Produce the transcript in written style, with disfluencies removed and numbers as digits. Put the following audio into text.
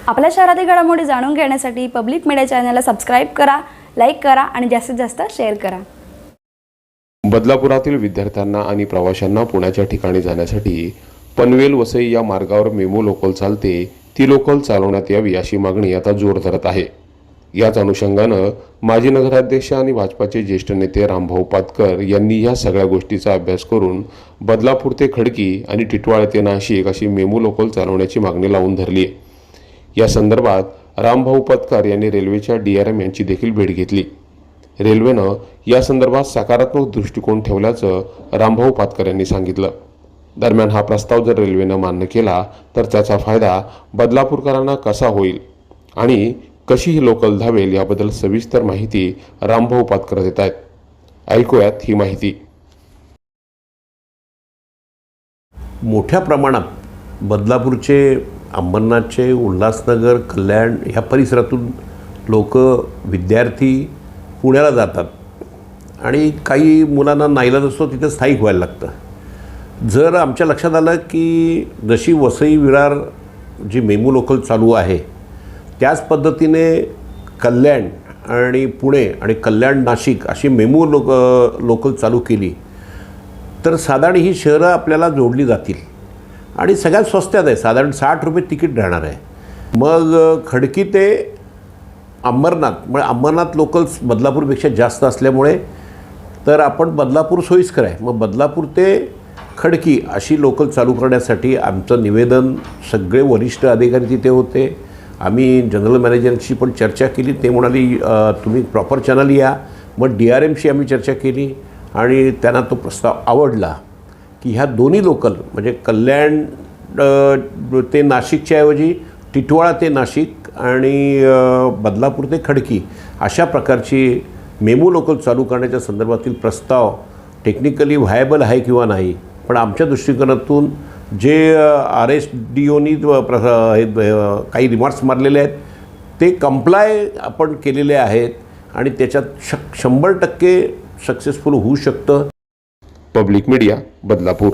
आपल्या शहरातील घडामोडी जाणून घेण्यासाठी पब्लिक मीडिया चॅनलला सबस्क्राईब करा, लाईक करा आणि जास्तीत जास्त शेअर करा। बदलापुरातील विद्यार्थ्यांना आणि प्रवाशांना पुण्याच्या ठिकाणी जाण्यासाठी पनवेल वसई या मार्गावर मेमो लोकल चालते, ती लोकल चालवण्यात यावी अशी मागणी आता जोर धरत आहे। याच अनुषंगानं माजी नगराध्यक्ष आणि भाजपाचे ज्येष्ठ नेते रामभाऊ पातकर यांनी या सगळ्या गोष्टीचा अभ्यास करून बदलापूर ते खडकी आणि टिटवाळा ते नाशिक अशी मेमो लोकल चालवण्याची मागणी लावून धरली आहे। या संदर्भात रामभाऊ पातकर यांनी रेल्वेच्या DRM यांची देखील भेट घेतली। रेल्वेनं या संदर्भात सकारात्मक दृष्टिकोन ठेवल्याचं रामभाऊ पातकर यांनी सांगितलं। दरम्यान हा प्रस्ताव जर रेल्वेनं मान्य केला तर त्याचा फायदा बदलापूरकरांना कसा होईल आणि कशी ही लोकल धावेल याबद्दल सविस्तर माहिती रामभाऊ पातकर देत आहेत। ऐकूयात ही माहिती। मोठ्या प्रमाणात बदलापूरचे, अंबरनाथचे, उल्हासनगर, कल्याण ह्या परिसरातून लोक, विद्यार्थी पुण्याला जातात आणि काही मुलांना नाईलाज असतो तिथे स्थायिक व्हायला लागतं। जर आमच्या लक्षात आलं की जशी वसई विरार जी मेमू लोकल चालू आहे त्याच पद्धतीने कल्याण आणि पुणे आणि कल्याण नाशिक अशी मेमू लोकल चालू केली तर साधारण ही शहरं आपल्याला जोडली जातील आणि सगळ्यात स्वस्त्यात आहे, साधारण 60 रुपये तिकीट राहणार आहे। मग खडकी ते अंबरनाथ, म्हणजे अंबरनाथ लोकल्स बदलापूरपेक्षा जास्त असल्यामुळे तर आपण बदलापूर सोयीस्कर आहे। मग बदलापूर ते खडकी अशी लोकल चालू करण्यासाठी आमचं निवेदन सगळे वरिष्ठ अधिकारी तिथे होते। आम्ही जनरल मॅनेजरशी पण चर्चा केली, ते म्हणाली तुम्ही प्रॉपर चॅनल या। मग DRMशी आम्ही चर्चा केली आणि त्यांना तो प्रस्ताव आवडला की ह्या दोन्ही लोकल म्हणजे कल्याण ते नाशिकच्या ऐवजी टिटवाळा ते नाशिक आणि बदलापूर ते खडकी अशा प्रकारची मेमू लोकल चालू करण्याच्या संदर्भातील प्रस्ताव टेक्निकली व्हायबल आहे किंवा नाही, पण आमच्या दृष्टिकोनातून जे RSDOनी काही रिमार्क्स मारलेले आहेत ते कंप्लाय आपण केलेले आहेत आणि त्याच्यात 100% सक्सेसफुल होऊ शकतं। Public media, Badlapur.